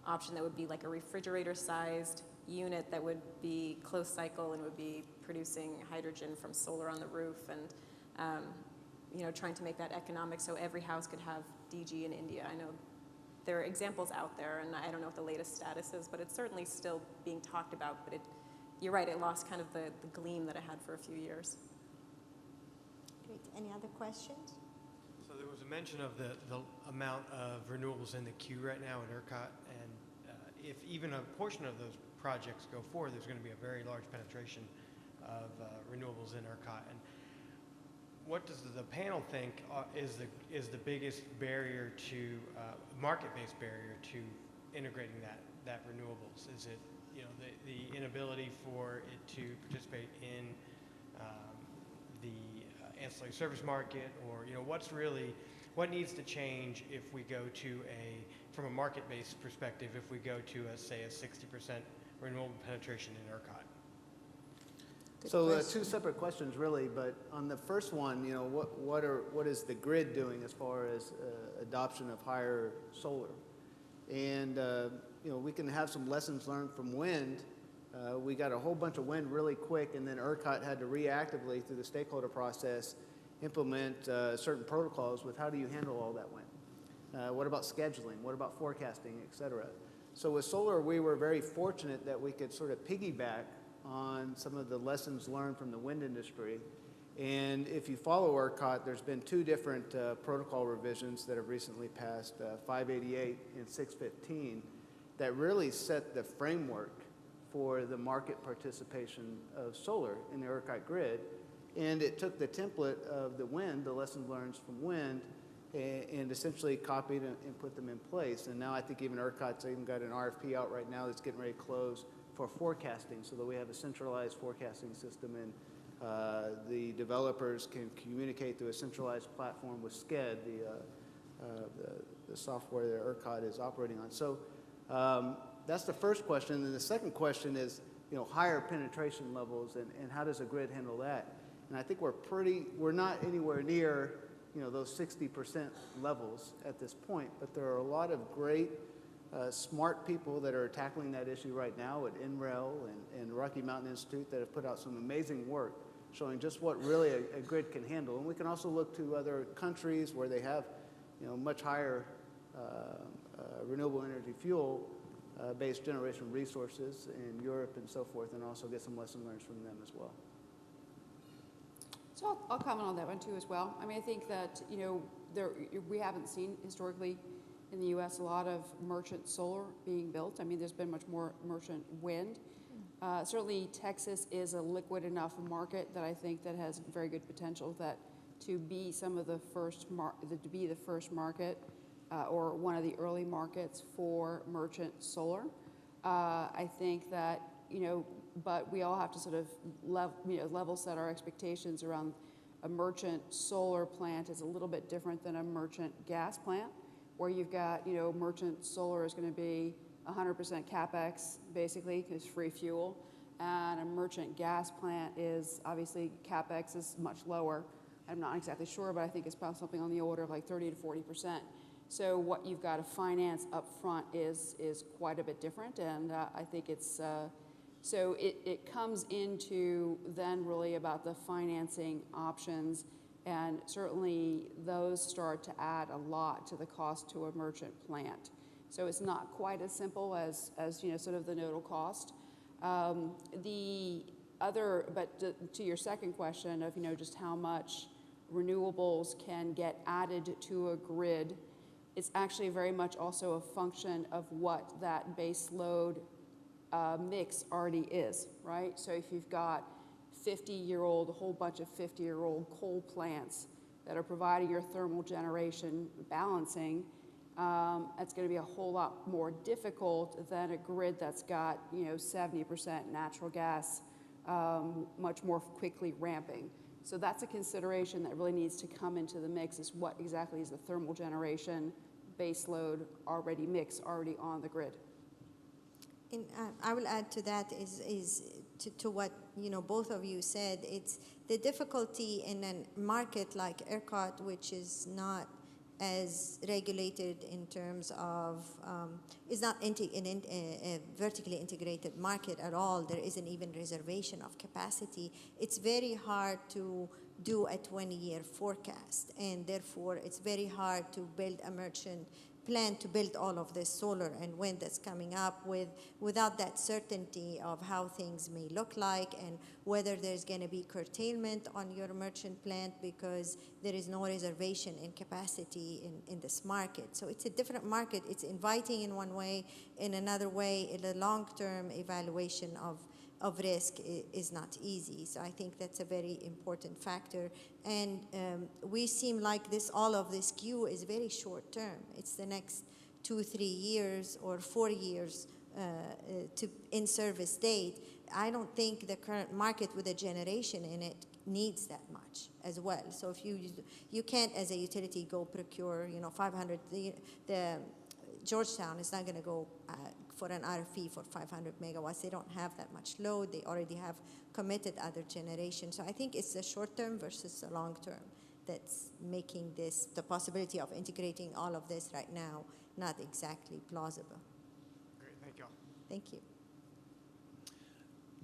option that would be like a refrigerator-sized unit that would be closed cycle and would be producing hydrogen from solar on the roof, and trying to make that economic so every house could have DG in India. I know there are examples out there, and I don't know what the latest status is, but it's certainly still being talked about. But you're right, it lost kind of the gleam that it had for a few years. Great. Any other questions? So there was a mention of the amount of renewables in the queue right now in ERCOT, and if even a portion of those projects go forward, there's going to be a very large penetration of renewables in ERCOT. And what does the panel think is the biggest barrier to market-based barrier to integrating that renewables? Is it the inability for it to participate in the ancillary service market, or what needs to change if we go to from a market-based perspective, if we go to say a 60% renewable penetration in ERCOT? So two separate questions, really. But on the first one, what is the grid doing as far as adoption of higher solar? And we can have some lessons learned from wind. We got a whole bunch of wind really quick, and then ERCOT had to reactively, through the stakeholder process, implement certain protocols with how do you handle all that wind? What about scheduling? What about forecasting, et cetera? So with solar, we were very fortunate that we could sort of piggyback on some of the lessons learned from the wind industry. And if you follow ERCOT, there's been two different protocol revisions that have recently passed, 588 and 615, that really set the framework for the market participation of solar in the ERCOT grid. And it took the template of the wind, the lessons learned from wind, and essentially copied and put them in place. And now I think even ERCOT's even got an RFP out right now that's getting ready to close for forecasting, so that we have a centralized forecasting system, and the developers can communicate through a centralized platform with SCED, the software that ERCOT is operating on. So that's the first question. And the second question is, higher penetration levels, and how does a grid handle that? And I think we're not anywhere near, those 60% levels at this point, but there are a lot of great smart people that are tackling that issue right now at NREL and Rocky Mountain Institute that have put out some amazing work showing just what really a grid can handle. And we can also look to other countries where they have much higher renewable energy fuel based generation resources in Europe and so forth, and also get some lessons learned from them as well. So I'll comment on that one too as well. I mean, I think that we haven't seen historically in the U.S. a lot of merchant solar being built. I mean, there's been much more merchant wind. Certainly, Texas is a liquid enough market that I think that has very good potential to be the first market or one of the early markets for merchant solar. I think that but we all have to sort of level set our expectations around a merchant solar plant is a little bit different than a merchant gas plant, where you've got, merchant solar is going to be 100% capex, basically, because free fuel. And a merchant gas plant is, obviously, capex is much lower. I'm not exactly sure, but I think it's probably something on the order of like 30 to 40%. So what you've got to finance up front is quite a bit different. And I think it's, so it comes into then really about the financing options. And certainly those start to add a lot to the cost to a merchant plant. So it's not quite as simple as sort of the nodal cost. The other, but to your second question of just how much renewables can get added to a grid it's actually very much also a function of what that base load mix already is, right? So if you've got a whole bunch of 50-year-old coal plants that are providing your thermal generation balancing, it's going to be a whole lot more difficult than a grid that's got 70% natural gas, much more quickly ramping. So that's a consideration that really needs to come into the mix, is what exactly is the thermal generation base load already on the grid. And I will add to that is to what both of you said. It's the difficulty in a market like ERCOT, which is not as regulated in terms of, is not a vertically integrated market at all. There isn't even reservation of capacity. It's very hard to do a 20-year forecast, and therefore it's very hard to build a merchant plan to build all of this solar and wind that's coming up without that certainty of how things may look like and whether there's going to be curtailment on your merchant plant because there is no reservation in capacity in this market. So it's a different market. It's inviting in one way. In another way, in the long-term evaluation of risk is not easy. So I think that's a very important factor. And we seem like all of this queue is very short term. It's the next 2-3 years or 4 years to in-service date. I don't think the current market with a generation in it needs that much as well. So if you can't as a utility go procure 500, the Georgetown is not going to go for an RFP for 500 megawatts. They don't have that much load. They already have committed other generation. So I think it's the short term versus the long term that's making the possibility of integrating all of this right now not exactly plausible. Great, thank you all. Thank you.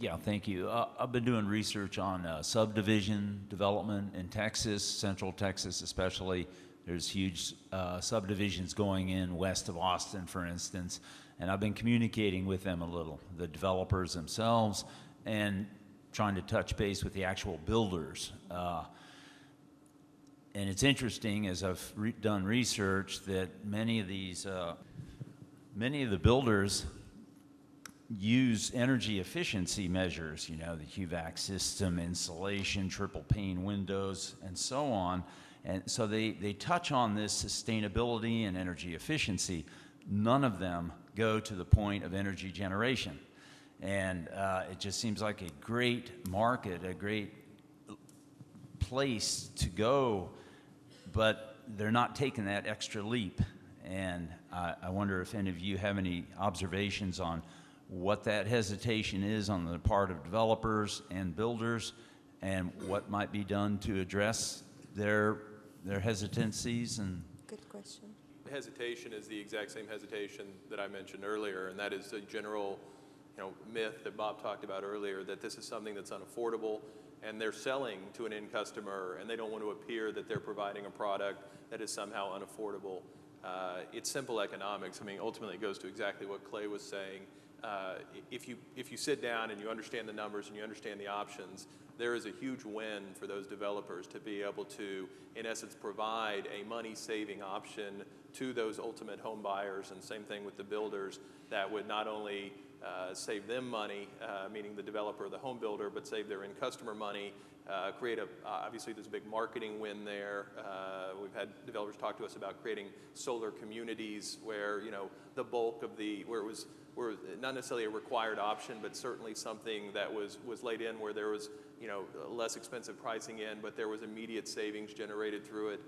Yeah, thank you. I've been doing research on subdivision development in Texas, Central Texas especially. There's huge subdivisions going in west of Austin, for instance, and I've been communicating with them a little, the developers themselves, and trying to touch base with the actual builders. And it's interesting, as I've done research, that many of the builders use energy efficiency measures, the HVAC system, insulation, triple pane windows, and so on. And so they touch on this sustainability and energy efficiency. None of them go to the point of energy generation. And it just seems like a great market, a great place to go, but they're not taking that extra leap. And I wonder if any of you have any observations on what that hesitation is on the part of developers and builders, and what might be done to address their hesitancies. And Good question. Hesitation is the exact same hesitation that I mentioned earlier, and that is a general myth that Bob talked about earlier, that this is something that's unaffordable, and they're selling to an end customer, and they don't want to appear that they're providing a product that is somehow unaffordable. It's simple economics. I mean, ultimately it goes to exactly what Clay was saying. If you sit down and you understand the numbers and you understand the options, there is a huge win for those developers to be able to, in essence, provide a money-saving option to those ultimate home buyers, and same thing with the builders, that would not only save them money, meaning the developer or the home builder, but save their end customer money, obviously there's a big marketing win there. We've had developers talk to us about creating solar communities where, the bulk of where it was not necessarily a required option, but certainly something that was laid in where there was, less expensive pricing in, but there was immediate savings generated through it.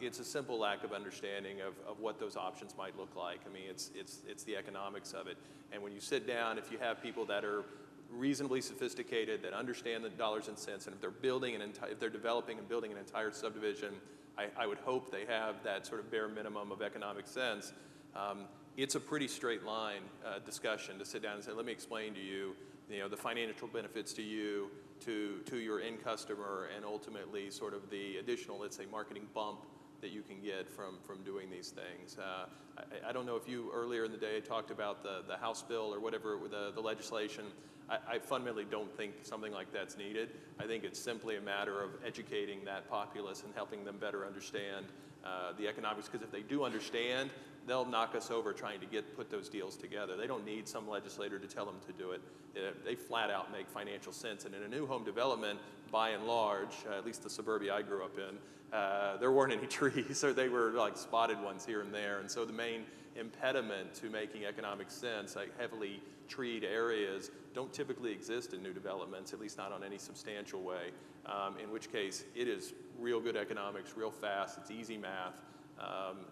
It's a simple lack of understanding of what those options might look like. I mean, it's the economics of it. And when you sit down, if you have people that are reasonably sophisticated, that understand the dollars and cents, and if they're developing and building an entire subdivision, I would hope they have that sort of bare minimum of economic sense. It's a pretty straight line discussion to sit down and say, let me explain to you, the financial benefits to you, to your end customer, and ultimately sort of the additional, let's say, marketing bump that you can get from doing these things. I don't know if you earlier in the day talked about the House bill or whatever, the legislation. I fundamentally don't think something like that's needed. I think it's simply a matter of educating that populace and helping them better understand the economics, because if they do understand, they'll knock us over trying to put those deals together. They don't need some legislator to tell them to do it. They flat out make financial sense. And in a new home development, by and large, at least the suburbia I grew up in, there weren't any trees, or they were like spotted ones here and there. And so the main impediment to making economic sense, like heavily treed areas, don't typically exist in new developments, at least not on any substantial way, in which case it is real good economics, real fast, it's easy math,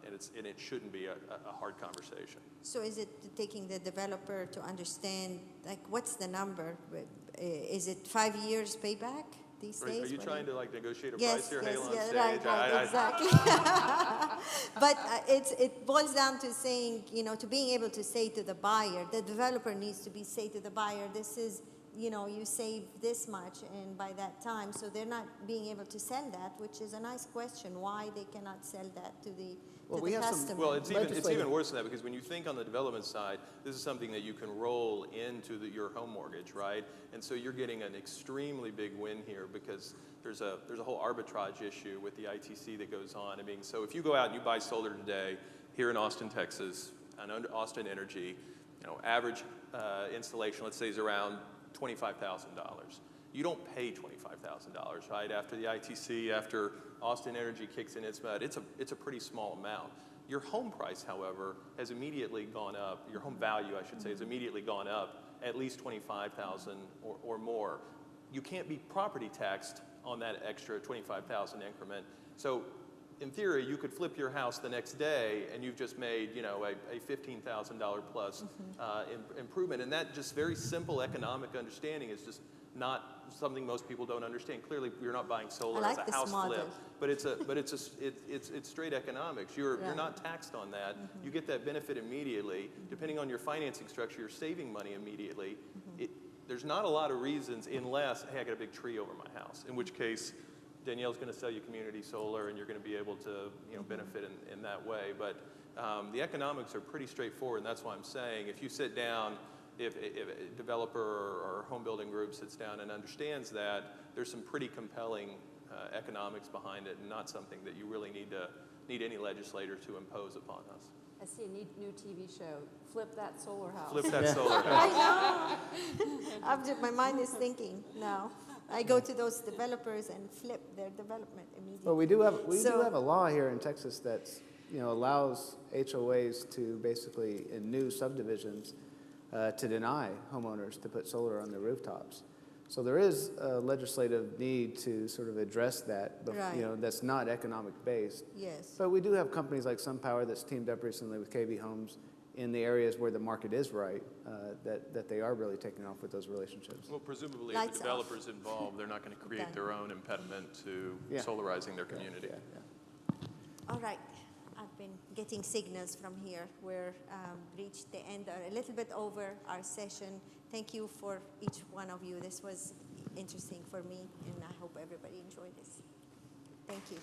and it shouldn't be a hard conversation. So is it taking the developer to understand, like, what's the number? Is it 5 years payback these days? Are you trying to like negotiate a yes, price here, yes, Hala, on yes, stage? right, exactly. But it boils down to saying, to being able to say to the buyer, the developer needs to say to the buyer, this is, you save this much, and by that time, so they're not being able to sell that, which is a nice question, why they cannot sell that to the customer. Well, it's even worse than that, because when you think on the development side, this is something that you can roll into your home mortgage, right? And so you're getting an extremely big win here, because there's a whole arbitrage issue with the ITC that goes on. I mean, so if you go out and you buy solar today here in Austin, Texas, and under Austin Energy, average installation, let's say, is around $25,000. You don't pay $25,000, right? After the ITC, after Austin Energy kicks in its mud, it's a pretty small amount. Your home price, however, has immediately gone up. Your home value, I should say, has immediately gone up at least $25,000 or more. You can't be property taxed on that extra $25,000 increment. So in theory, you could flip your house the next day and you've just made, a $15,000 plus improvement. And that just very simple economic understanding is just not something most people don't understand. Clearly, you're not buying solar as a house flip, but it's straight economics. You're not taxed on that. You get that benefit immediately. Depending on your financing structure, you're saving money immediately. There's not a lot of reasons, unless, hey, I got a big tree over my house, in which case Danielle's going to sell you community solar, and you're going to be able to benefit in that way. But the economics are pretty straightforward, and that's why I'm saying if you sit down, if a developer or home building group sits down and understands that, there's some pretty compelling economics behind it, and not something that you really need any legislator to impose upon us. I see a new TV show, Flip That Solar House. Flip that solar I know. My mind is thinking now. I go to those developers and flip their development immediately. Well, we do have a law here in Texas that allows HOAs to basically, in new subdivisions, to deny homeowners to put solar on their rooftops. So there is a legislative need to sort of address that, but, Right. that's not economic based. Yes. But we do have companies like SunPower that's teamed up recently with KB Homes in the areas where the market is right, that they are really taking off with those relationships. Well, presumably, Lights if the developer's involved, they're not going to create their own impediment to solarizing their community. Yeah. All right. I've been getting signals from here. We're reached the end, or a little bit over our session. Thank you for each one of you. This was interesting for me, and I hope everybody enjoyed this. Thank you.